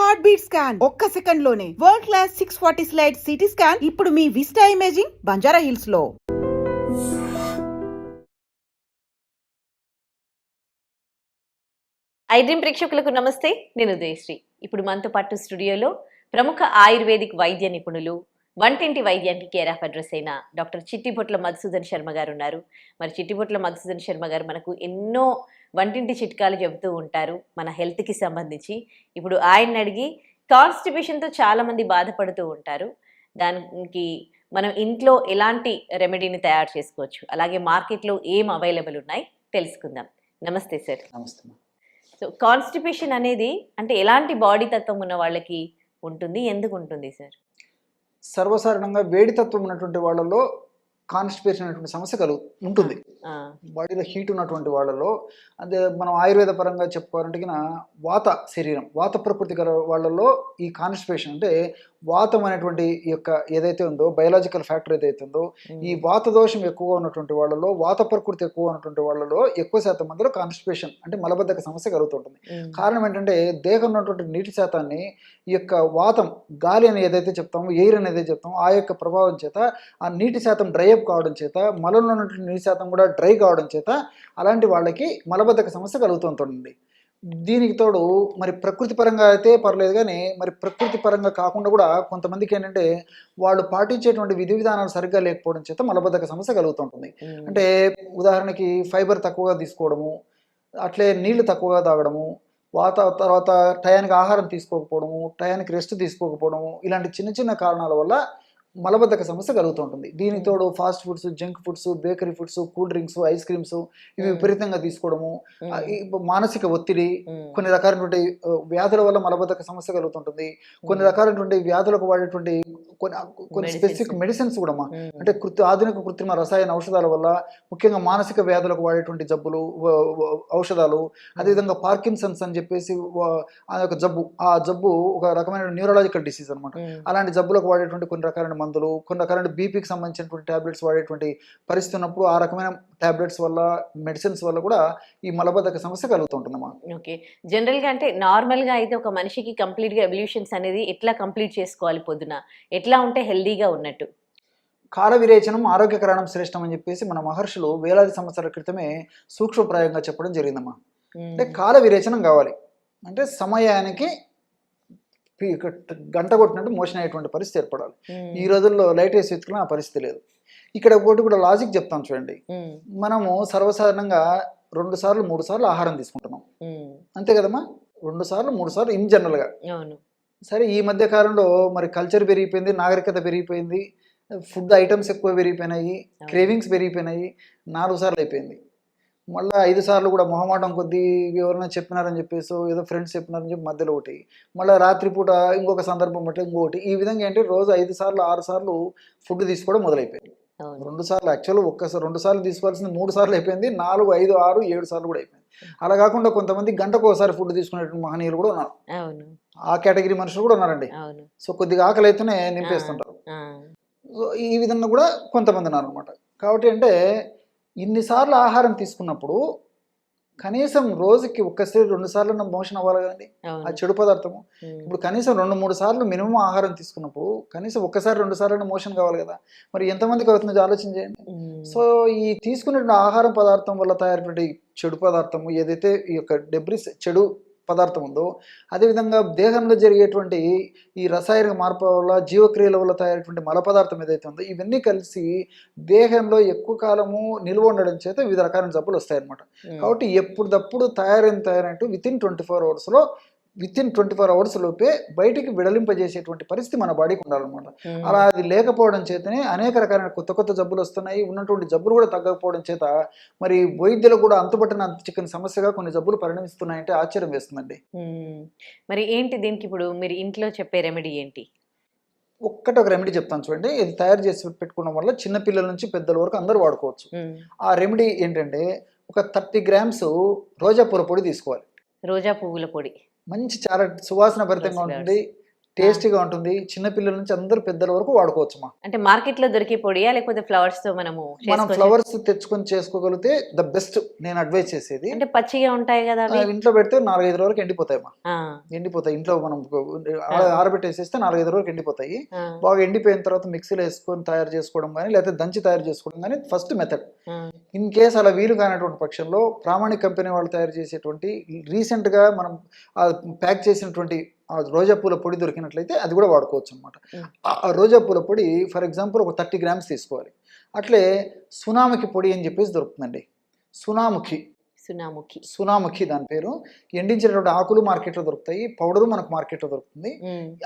Heart beat scan ఒక్క second లోనే world class 640 slide CT scan ఇప్పుడు మీ విస్టా ఇమేజింగ్ బంజారా హిల్స్ లో. ఐడ్రీమ్ ప్రేక్షకులకు నమస్తే, నేను ఉదయశ్రీ. ఇప్పుడు మనతో పాటు స్టూడియోలో ప్రముఖ ఆయుర్వేదిక్ వైద్య నిపుణులు, వంటింటి వైద్యానికి కేర్ ఆఫ్ అడ్రస్ అయిన డాక్టర్ చిట్టిబొట్ల మధుసూదన్ శర్మ గారు ఉన్నారు. మరి చిట్టిబొట్ల మధుసూదన్ శర్మ గారు మనకు ఎన్నో వంటింటి చిట్కాలు చెబుతూ ఉంటారు మన హెల్త్కి సంబంధించి. ఇప్పుడు ఆయన అడిగి కాన్స్టిపేషన్తో చాలామంది బాధపడుతూ ఉంటారు. దానికి మనం ఇంట్లో ఎలాంటి రెమెడీని తయారు చేసుకోవచ్చు, అలాగే మార్కెట్లో ఏం అవైలబుల్ ఉన్నాయి తెలుసుకుందాం. నమస్తే సార్. నమస్తే. సో కాన్స్టిపేషన్ అనేది అంటే ఎలాంటి బాడీ తత్వం ఉన్న వాళ్ళకి ఉంటుంది, ఎందుకు ఉంటుంది సార్? సర్వసాధారణంగా వేడి తత్వం ఉన్నటువంటి వాళ్ళలో కాన్స్టిపేషన్ అనేటువంటి సమస్య ఉంటుంది. బాడీలో హీట్ ఉన్నటువంటి వాళ్ళలో, అదే మనం ఆయుర్వేద పరంగా చెప్పుకోవాలంటే వాత శరీరం, వాత ప్రకృతి గల వాళ్ళలో ఈ కాన్స్టిపేషన్ అంటే వాతం అనేటువంటి యొక్క ఏదైతే ఉందో బయలాజికల్ ఫ్యాక్టర్ ఏదైతే ఉందో, ఈ వాత దోషం ఎక్కువగా ఉన్నటువంటి వాళ్ళలో, వాత ప్రకృతి ఎక్కువ ఉన్నటువంటి వాళ్ళలో ఎక్కువ శాతం మందిలో కాన్స్టిపేషన్ అంటే మలబద్ధక సమస్య కలుగుతుంటుంది. కారణం ఏంటంటే దేహం ఉన్నటువంటి నీటి శాతాన్ని ఈ యొక్క వాతం, గాలి అని ఏదైతే చెప్తామో, ఎయిర్ అని ఏదైతే చెప్తామో, ఆ యొక్క ప్రభావం చేత ఆ నీటి శాతం డ్రై అప్ కావడం చేత, మలంలో ఉన్నటువంటి నీటి శాతం కూడా డ్రై కావడం చేత అలాంటి వాళ్ళకి మలబద్ధక సమస్య కలుగుతుంటుంది. దీనికి తోడు మరి ప్రకృతి పరంగా అయితే పర్లేదు, కానీ మరి ప్రకృతి పరంగా కాకుండా కూడా కొంతమందికి ఏంటంటే వాళ్ళు పాటించేటువంటి విధి విధానాలు సరిగ్గా లేకపోవడం చేత మలబద్ధక సమస్య కలుగుతుంటుంది. అంటే ఉదాహరణకి ఫైబర్ తక్కువగా తీసుకోవడము, అట్లే నీళ్లు తక్కువగా తాగడము, తర్వాత టయానికి ఆహారం తీసుకోకపోవడము, టయానికి రెస్ట్ తీసుకోకపోవడము, ఇలాంటి చిన్న చిన్న కారణాల వల్ల మలబద్ధక సమస్య కలుగుతుంటుంది. దీనికి తోడు fast foods, junk foods, bakery foods, cool drinks, ice creams ఇవి విపరీతంగా తీసుకోవడము, మానసిక ఒత్తిడి, కొన్ని రకాలైనటువంటి వ్యాధుల వల్ల మలబద్ధక సమస్య కలుగుతుంటుంది. కొన్ని రకాలైనటువంటి వ్యాధులకు వాడేటువంటి కొన్ని స్పెసిఫిక్ మెడిసిన్స్ కూడా అంటే ఆధునిక కృత్రిమ రసాయన ఔషధాల వల్ల, ముఖ్యంగా మానసిక వ్యాధులకు వాడేటువంటి జబ్బులు, ఔషధాలు, అదేవిధంగా పార్కిన్సన్స్ అని చెప్పేసి ఆ యొక్క జబ్బు, ఆ జబ్బు ఒక రకమైన న్యూరలాజికల్ డిసీజ్ అనమాట. అలాంటి జబ్బులకు వాడేటువంటి కొన్ని రకాలైన మందులు, కొన్ని రకాలైన బీపీకి సంబంధించినటువంటి టాబ్లెట్స్ వాడేటువంటి పరిస్థితి ఉన్నప్పుడు ఆ రకమైన టాబ్లెట్స్ వల్ల, మెడిసిన్స్ వల్ల కూడా ఈ మలబద్ధక సమస్య కలుగుతుంటుందమ్మా. ఓకే, జనరల్గా అంటే నార్మల్గా అయితే ఒక మనిషికి కంప్లీట్గా ఎవల్యూషన్స్ అనేది ఎట్లా కంప్లీట్ చేసుకోవాలి, పొద్దున ఎట్లా ఉంటే హెల్దీగా ఉన్నట్టు? కాల విరేచనం ఆరోగ్యకరణం శ్రేష్టం అని చెప్పేసి మన మహర్షులు వేలాది సంవత్సరాల క్రితమే సూక్ష్మప్రాయంగా చెప్పడం జరిగిందమ్మా. అంటే కాల విరేచనం కావాలి అంటే సమయానికి గంట కొట్టినట్టు మోషన్ అయ్యేటువంటి పరిస్థితి ఏర్పడాలి. ఈ రోజుల్లో లైట్ వేసి వెతుకున్నా ఆ పరిస్థితి లేదు. ఇక్కడ ఒకటి కూడా లాజిక్ చెప్తాం చూడండి. మనము సర్వసాధారణంగా 2 సార్లు 3 సార్లు ఆహారం తీసుకుంటున్నాం, అంతే కదమ్మా? 2 సార్లు 3 సార్లు ఇన్ జనరల్గా. సరే, ఈ మధ్య కాలంలో మరి కల్చర్ పెరిగిపోయింది, నాగరికత పెరిగిపోయింది, ఫుడ్ ఐటమ్స్ ఎక్కువ పెరిగిపోయినాయి, క్రేవింగ్స్ పెరిగిపోయినాయి. 4 సార్లు అయిపోయింది. మళ్ళీ 5 సార్లు కూడా మొహమాటం కొద్దీ ఎవరైనా చెప్పినారని చెప్పేసి, ఏదో ఫ్రెండ్స్ చెప్పినారని చెప్పి మధ్యలో ఒకటి, మళ్ళీ రాత్రిపూట ఇంకొక సందర్భం బట్టి ఇంకొకటి. ఈ విధంగా ఏంటి రోజు 5 సార్లు 6 సార్లు ఫుడ్ తీసుకోవడం మొదలైపోయింది. 2 సార్లు యాక్చువల్ 2 సార్లు తీసుకోవాల్సింది 3 సార్లు అయిపోయింది, 4, 5, 6, 7 సార్లు కూడా అయిపోయింది. అలా కాకుండా కొంతమంది గంటకు ఒకసారి ఫుడ్ తీసుకునేటువంటి మహనీయులు కూడా ఉన్నారు. ఆ కేటగిరీ మనుషులు కూడా ఉన్నారండి. సో కొద్దిగా ఆకలి అయితేనే నింపేస్తుంటారు. సో ఈ విధంగా కూడా కొంతమంది ఉన్నారు అనమాట. కాబట్టి అంటే ఇన్నిసార్లు ఆహారం తీసుకున్నప్పుడు కనీసం రోజుకి 1-2 సార్లు మోషన్ అవ్వాలి కదండి, ఆ చెడు పదార్థము. ఇప్పుడు కనీసం 2-3 సార్లు మినిమం ఆహారం తీసుకున్నప్పుడు కనీసం 1-2 సార్లు మోషన్ కావాలి కదా. మరి ఎంతమందికి అవుతుందో ఆలోచన చేయండి. సో ఈ తీసుకునే ఆహారం పదార్థం వల్ల తయారైనటువంటి చెడు పదార్థము ఏదైతే ఈ యొక్క డెబ్రిస్ చెడు పదార్థం ఉందో, అదేవిధంగా దేహంలో జరిగేటువంటి ఈ రసాయనిక మార్పు వల్ల, జీవక్రియల వల్ల తయారైనటువంటి మల పదార్థం ఏదైతే ఉందో, ఇవన్నీ కలిసి దేహంలో ఎక్కువ కాలము నిల్వ ఉండడం చేత వివిధ రకాల జబ్బులు వస్తాయన్నమాట. కాబట్టి ఎప్పుడప్పుడు తయారైనట్టు వితిన్ 24 అవర్స్ లోపే బయటికి విడలింపజేసేటువంటి పరిస్థితి మన బాడీకి ఉండాలన్నమాట. అలా అది లేకపోవడం చేతనే అనేక రకాలైన కొత్త జబ్బులు వస్తున్నాయి. ఉన్నటువంటి జబ్బులు కూడా తగ్గకపోవడం చేత మరి వైద్యులు కూడా అంతుపట్టిన అంత చిక్కని సమస్యగా కొన్ని జబ్బులు పరిణమిస్తున్నాయంటే ఆశ్చర్యం వేస్తుందండి. మరి ఏంటి దీనికి ఇప్పుడు మీరు ఇంట్లో చెప్పే రెమెడీ ఏంటి? ఒక రెమెడీ చెప్తాను చూడండి. ఇది తయారు చేసి పెట్టుకోవడం వల్ల చిన్నపిల్లల నుంచి పెద్దల వరకు అందరూ వాడుకోవచ్చు. ఆ రెమెడీ ఏంటంటే ఒక 30 గ్రామ్స్ రోజా పూల పొడి తీసుకోవాలి. రోజా పువ్వుల పొడి మంచి చాలా సువాసన భరితంగా ఉంటుంది. టేస్టీగా ఉంటుంది. చిన్నపిల్లల నుంచి అందరూ పెద్దల వరకు వాడుకోవచ్చుమా. అంటే మార్కెట్ లో దొరికే పొడియా లేకపోతే ఫ్లవర్స్ తో మనము మనం చేసుకోవచ్చా? ఫ్లవర్స్ తెచ్చుకొని చేసుకోగలిగితే ద బెస్ట్ నేను అడ్వైస్ చేసేది. అంటే పచ్చిగా ఉంటాయి కదా అవి. ఇంట్లో పెడితే 4-5 రోజులకు ఎండిపోతాయమ్మా. ఆ, ఎండిపోతాయి. ఇంట్లో మనం ఆరబెట్టేసేస్తే 4-5 రోజులకు ఎండిపోతాయి. ఆ, బాగా ఎండిపోయిన తర్వాత మిక్సీలో వేసుకొని తయారు చేసుకోవడం కానీ లేకపోతే దంచి తయారు చేసుకోవడం కానీ ఫస్ట్ మెథడ్. ఆ, ఇన్ కేస్ అలా వీలు కానటువంటి పక్షంలో ప్రామాణిక కంపెనీ వాళ్ళు తయారు చేసేటువంటి రీసెంట్గా మనం ప్యాక్ చేసినటువంటి ఆ రోజా పూల పొడి దొరికినట్లయితే అది కూడా వాడుకోవచ్చు అనమాట. ఆ రోజా పూల పొడి ఫర్ ఎగ్జాంపుల్ ఒక 30 grams తీసుకోవాలి. అట్లే సునాముఖి పొడి అని చెప్పేసి దొరుకుతుందండి. సునాముఖి దాని పేరు. ఎండించినటువంటి ఆకులు మార్కెట్లో దొరుకుతాయి, పౌడరు మనకు మార్కెట్లో దొరుకుతుంది.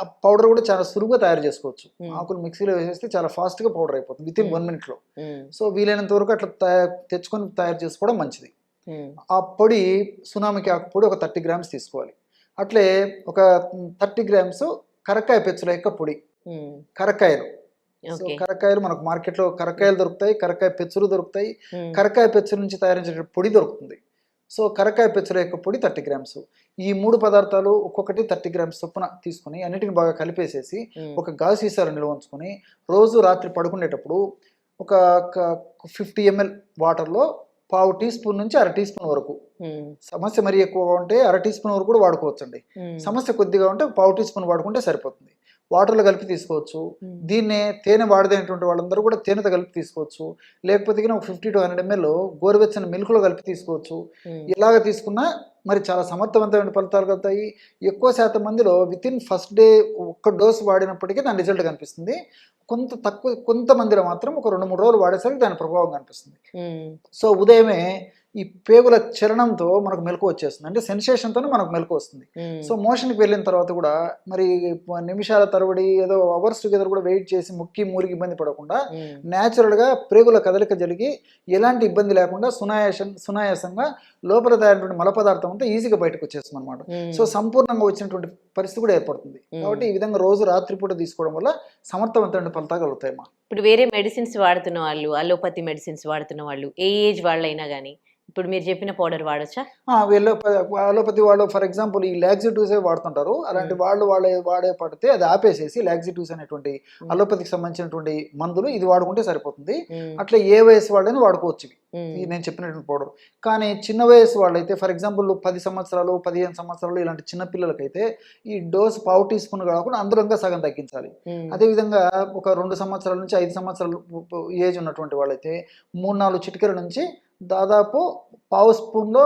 ఆ పౌడర్ కూడా చాలా సులువుగా తయారు చేసుకోవచ్చు. ఆకులు మిక్సీలో వేసేస్తే చాలా ఫాస్ట్గా పౌడర్ అయిపోతుంది విత్ ఇన్ 1 minute. సో వీలైనంత వరకు అట్లా తెచ్చుకొని తయారు చేసుకోవడం మంచిది. ఆ పొడి సునామికి ఆకు పొడి ఒక 30 grams తీసుకోవాలి. అట్లే ఒక 30 grams కరక్కాయ పెచ్చుల యొక్క పొడి. కరక్కాయలు, సో కరక్కాయలు మనకు మార్కెట్లో కరక్కాయలు దొరుకుతాయి, కరక్కాయ పెచ్చులు దొరుకుతాయి, కరక్కాయ పెచ్చుల నుంచి తయారించే పొడి దొరుకుతుంది. సో కరక్కాయ పెచ్చుల యొక్క పొడి 30 grams. ఈ 3 పదార్థాలు ఒక్కొక్కటి 30 grams చొప్పున తీసుకుని అన్నిటిని బాగా కలిపేసేసి ఒక గాజు సీసాలో నిల్వ ఉంచుకొని రోజు రాత్రి పడుకునేటప్పుడు ఒక 50 ml వాటర్లో 1/2 teaspoon నుంచి 1/2 teaspoon వరకు, సమస్య మరీ ఎక్కువగా ఉంటే 1/2 teaspoon వరకు కూడా వాడుకోవచ్చండి. సమస్య కొద్దిగా ఉంటే 1/2 teaspoon వాడుకుంటే సరిపోతుంది. వాటర్లో కలిపి తీసుకోవచ్చు. దీన్నే తేనె వాడదైనటువంటి వాళ్ళందరూ కూడా తేనెతో కలిపి తీసుకోవచ్చు. లేకపోతే ఒక 50 to 100 ml గోరువెచ్చని మిల్క్లో కలిపి తీసుకోవచ్చు. ఇలాగ తీసుకున్నా మరి చాలా సమర్థవంతమైన ఫలితాలు కలుగుతాయి. ఎక్కువ శాతం మందిలో విత్ ఇన్ ఫస్ట్ డే ఒక్క డోసు వాడినప్పటికీ దాని రిజల్ట్ కనిపిస్తుంది. కొంతమందిలో మాత్రం ఒక 2-3 రోజులు వాడేసరికి దాని ప్రభావం కనిపిస్తుంది. సో ఉదయమే ఈ పేగుల చలనంతో మనకు మెలకు వచ్చేస్తుంది, అంటే సెన్సేషన్తో మనకు మెలకు వస్తుంది. సో మోషన్కి వెళ్ళిన తర్వాత కూడా మరి నిమిషాల తరబడి ఏదో అవర్స్ టుగెదర్ కూడా వెయిట్ చేసి ముక్కి మూరికి ఇబ్బంది పడకుండా న్యాచురల్గా ప్రేగుల కదలిక జరిగి ఎలాంటి ఇబ్బంది లేకుండా సునాయాసంగా లోపల తయారైనటువంటి మల పదార్థం అంతా ఈజీగా బయటకు వచ్చేస్తుంది అనమాట. సో సంపూర్ణంగా వచ్చినటువంటి పరిస్థితి కూడా ఏర్పడుతుంది. కాబట్టి ఈ విధంగా రోజు రాత్రిపూట తీసుకోవడం వల్ల సమర్థవంతమైన ఫలితాలు కలుగుతాయి. ఇప్పుడు వేరే మెడిసిన్స్ వాడుతున్న వాళ్ళు, అలోపతి మెడిసిన్స్ వాడుతున్న వాళ్ళు, ఏ ఏజ్ వాళ్ళైనా కానీ ఇప్పుడు మీరు చెప్పిన పౌడర్ వాడొచ్చా? అలోపతి వాళ్ళు ఫర్ ఎగ్జాంపుల్ ఈ లాక్సిటివ్స్ వాడుతుంటారు. అలాంటి వాళ్ళు వాడే పడితే అది ఆపేసేసి లాక్సిటివ్స్ అనేటువంటి అలోపతికి సంబంధించినటువంటి మందులు ఇది వాడుకుంటే సరిపోతుంది. అట్లా ఏ వయసు వాళ్ళైనా వాడుకోవచ్చు ఇది నేను చెప్పినటువంటి పౌడర్. కానీ చిన్న వయసు వాళ్ళైతే ఫర్ ఎగ్జాంపుల్ 10 సంవత్సరాలు 15 సంవత్సరాలు ఇలాంటి చిన్న పిల్లలకైతే ఈ డోస్ 1/2 teaspoon కాకుండా అందులో సగం తగ్గించాలి. అదేవిధంగా ఒక 2 సంవత్సరాల నుంచి 5 సంవత్సరాలు ఏజ్ ఉన్నటువంటి వాళ్ళైతే 3-4 చిటికెల నుంచి దాదాపు 1/2 స్పూన్లో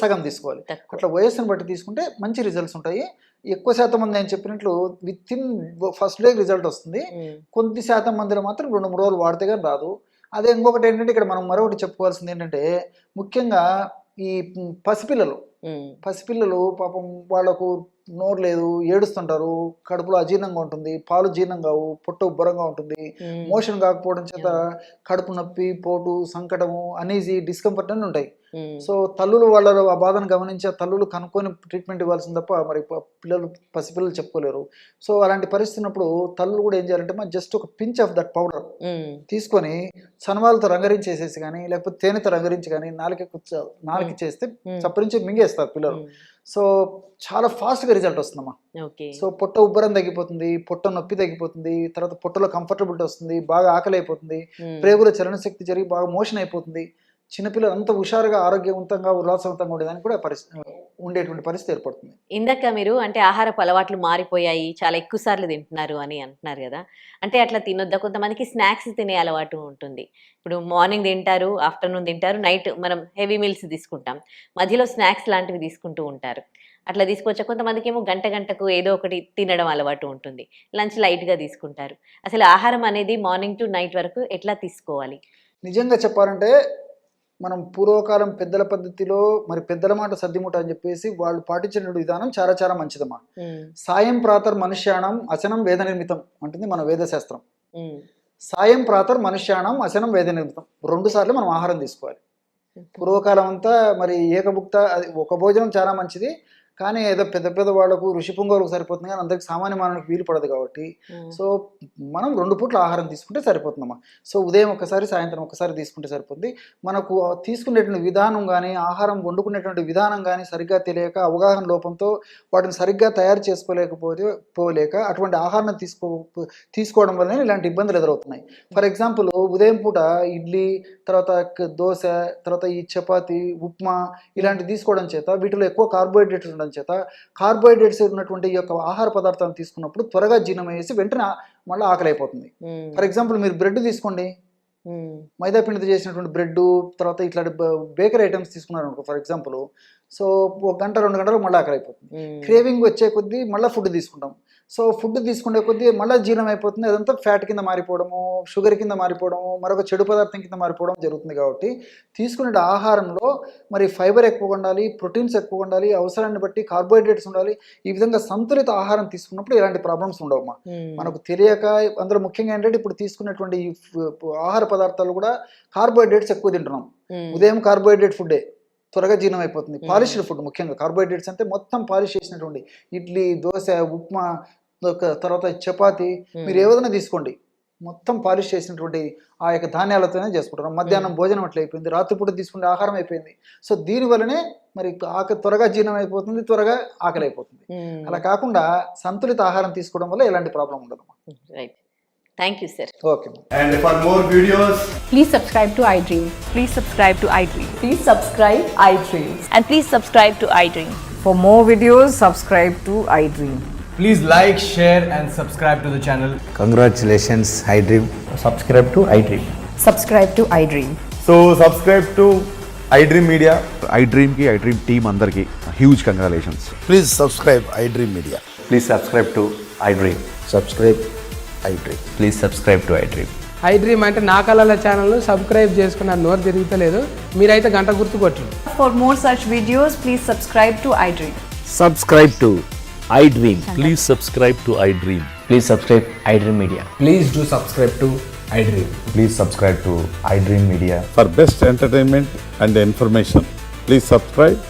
సగం తీసుకోవాలి. అట్లా వయస్సును బట్టి తీసుకుంటే మంచి రిజల్ట్స్ ఉంటాయి. ఎక్కువ శాతం మంది నేను చెప్పినట్లు with in first day result వస్తుంది. కొద్ది శాతం మందిలో మాత్రం 2-3 రోజులు వాడితే కానీ రాదు. అదే ఇంకొకటి ఏంటంటే ఇక్కడ మనం మరొకటి చెప్పుకోవాల్సింది ఏంటంటే ముఖ్యంగా ఈ పసిపిల్లలు పాపం వాళ్ళకు నోరు లేదు, ఏడుస్తుంటారు, కడుపులో అజీర్ణంగా ఉంటుంది, పాలు జీర్ణం కావు, పొట్ట ఉబ్బరంగా ఉంటుంది, మోషన్ కాకపోవడం చేత కడుపు నొప్పి, పోటు, సంకటము, అనీజీ, డిస్కంఫర్ట్ అని ఉంటాయి. సో తల్లులు వాళ్ళ ఆ బాధను గమనించి తల్లులు కనుక్కొని ట్రీట్మెంట్ ఇవ్వాల్సింది తప్ప మరి పసిపిల్లలు చెప్పుకోలేరు. సో అలాంటి పరిస్థితి ఉన్నప్పుడు తల్లులు కూడా ఏం చేయాలంటే మరి జస్ట్ ఒక పించ్ ఆఫ్ దట్ పౌడర్ తీసుకొని సన్వాలతో రంగరించేసేసి కానీ లేకపోతే తేనెతో రంగరించి కానీ నాలుక చేస్తే చప్పరించి మింగేస్తారు పిల్లలు. సో చాలా ఫాస్ట్గా రిజల్ట్ వస్తుందమ్మా. సో పొట్ట ఉబ్బరం తగ్గిపోతుంది, పొట్ట నొప్పి తగ్గిపోతుంది, తర్వాత పొట్టలో కంఫర్టబిలిటీ వస్తుంది, బాగా ఆకలి అయిపోతుంది, ప్రేగుల చలన శక్తి జరిగి బాగా మోషన్ అయిపోతుంది. చిన్నపిల్లలు అంత హుషారుగా ఆరోగ్యవంతంగా ఉల్లాసవంతంగా ఉండేదానికి కూడా ఉండేటువంటి పరిస్థితి ఏర్పడుతుంది. ఇందాక మీరు అంటే ఆహారపు అలవాట్లు మారిపోయాయి, చాలా ఎక్కువ సార్లు తింటున్నారు అని అంటున్నారు కదా, అంటే అట్లా తినొద్దా? కొంతమందికి స్నాక్స్ తినే అలవాటు ఉంటుంది. ఇప్పుడు మార్నింగ్ తింటారు, ఆఫ్టర్నూన్ తింటారు, నైట్ మనం హెవీ మీల్స్ తీసుకుంటాం, మధ్యలో స్నాక్స్ లాంటివి తీసుకుంటూ ఉంటారు. అట్లా తీసుకోవచ్చా? కొంతమందికి ఏమో గంటకు ఏదో ఒకటి తినడం అలవాటు ఉంటుంది, లంచ్ లైట్గా తీసుకుంటారు. అసలు ఆహారం అనేది మార్నింగ్ టు నైట్ వరకు ఎట్లా తీసుకోవాలి? నిజంగా చెప్పాలంటే మనం పూర్వకాలం పెద్దల పద్ధతిలో మరి పెద్దల మాట సద్దిముట అని చెప్పేసి వాళ్ళు పాటించిన విధానం చాలా చాలా మంచిదమ్మా. సాయం ప్రాతర్ మనుష్యాణం అశనం వేద నిర్మితం అంటుంది మన వేదశాస్త్రం. సాయం ప్రాతర్ మనుష్యాణం అశనం వేద నిర్మితం, 2 సార్లు మనం ఆహారం తీసుకోవాలి. పూర్వకాలం అంతా మరి ఏకభుక్త, అది ఒక భోజనం చాలా మంచిది, కానీ ఏదో పెద్ద పెద్ద వాళ్ళకు ఋషి పుంగవులకు సరిపోతుంది కానీ అందరికి సామాన్య మానవునికి వీలు పడదు కాబట్టి సో మనం 2 పూట్ల ఆహారం తీసుకుంటే సరిపోతుందమ్మా. సో ఉదయం ఒకసారి సాయంత్రం ఒకసారి తీసుకుంటే సరిపోతుంది. మనకు తీసుకునేటువంటి విధానం కానీ ఆహారం వండుకునేటువంటి విధానం కానీ సరిగ్గా తెలియక అవగాహన లోపంతో వాటిని సరిగ్గా తయారు పోలేక అటువంటి ఆహారం తీసుకోవడం వల్లనే ఇలాంటి ఇబ్బందులు ఎదురవుతున్నాయి. ఫర్ ఎగ్జాంపుల్ ఉదయం పూట ఇడ్లీ, తర్వాత దోశ, తర్వాత ఈ చపాతి, ఉప్మా ఇలాంటివి తీసుకోవడం చేత వీటిలో ఎక్కువ కార్బోహైడ్రేట్స్ ఉండడం చేత కార్బోహైడ్రేట్స్ ఉన్నటువంటి ఈ యొక్క ఆహార పదార్థాలను తీసుకున్నప్పుడు త్వరగా జీర్ణమయ్యేసి వెంటనే మళ్ళీ ఆకలి అయిపోతుంది. ఫర్ ఎగ్జాంపుల్ మీరు బ్రెడ్ తీసుకోండి, మైదా పిండితో చేసినటువంటి బ్రెడ్, తర్వాత ఇట్లాంటి బేకరీ ఐటమ్స్ తీసుకున్నారు అనుకో ఫర్ ఎగ్జాంపుల్, సో 1 గంట 2 గంటలు మళ్ళీ ఆకలి అయిపోతుంది. క్రేవింగ్ వచ్చే కొద్దీ మళ్ళీ ఫుడ్ తీసుకుంటాం. సో ఫుడ్ తీసుకునే కొద్దీ మళ్ళీ జీర్ణం అయిపోతుంది. అదంతా ఫ్యాట్ కింద మారిపోవడము, షుగర్ కింద మారిపోవడము, మరొక చెడు పదార్థం కింద మారిపోవడం జరుగుతుంది. కాబట్టి తీసుకునే ఆహారంలో మరి ఫైబర్ ఎక్కువ ఉండాలి, ప్రోటీన్స్ ఎక్కువ ఉండాలి, అవసరాన్ని బట్టి కార్బోహైడ్రేట్స్ ఉండాలి. ఈ విధంగా సంతులిత ఆహారం తీసుకున్నప్పుడు ఇలాంటి ప్రాబ్లమ్స్ ఉండవమ్మా. మనకు తెలియక అందులో ముఖ్యంగా ఏంటంటే ఇప్పుడు తీసుకునేటువంటి ఈ ఆహార పదార్థాలు కూడా కార్బోహైడ్రేట్స్ ఎక్కువ తింటున్నాం. ఉదయం కార్బోహైడ్రేట్ ఫుడ్డే త్వరగా జీర్ణం అయిపోతుంది. పాలిష్డ్ ఫుడ్, ముఖ్యంగా కార్బోహైడ్రేట్స్ అంటే మొత్తం పాలిష్ చేసినటువంటి ఇడ్లీ, దోశ, ఉప్మా, తర్వాత చపాతి, మీరు ఏదైనా తీసుకోండి మొత్తం పాలిష్ చేసినటువంటి ఆ యొక్క ధాన్యాలతోనే చేసుకుంటారు. మధ్యాహ్నం భోజనం అట్లా అయిపోయింది, రాత్రిపూట తీసుకునే ఆహారం అయిపోయింది. సో దీనివల్లనే మరి త్వరగా జీర్ణం అయిపోతుంది, త్వరగా ఆకలి అయిపోతుంది. అలా కాకుండా సంతులిత ఆహారం తీసుకోవడం వల్ల ఎలాంటి ప్రాబ్లం ఉండదు. Right, thank you sir. Okay. And for more videos, Please subscribe to iDream. Please subscribe to iDream. Please subscribe iDream. And please subscribe to iDream. For more videos, subscribe to iDream. please like, share and subscribe to the channel. Congratulations, iDream. Subscribe to iDream. Subscribe to iDream. So subscribe to iDream Media. iDream ki iDream team andarki huge congratulations. Please subscribe iDream Media. Please subscribe to iDream. Subscribe iDream. Please subscribe to iDream. iDream అంటే నా కళల channel subscribe చేసుకున్న నోరు తిరుగుతలేదు, మీరైతే గంట గుర్తు కొట్టండి. For more such videos, please subscribe to iDream. Subscribe to iDream. Please subscribe to iDream. Please subscribe iDream Media. Please do subscribe to iDream. Please subscribe to iDream Media. For best entertainment and information, please subscribe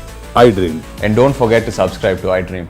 iDream. And don't forget to subscribe to iDream.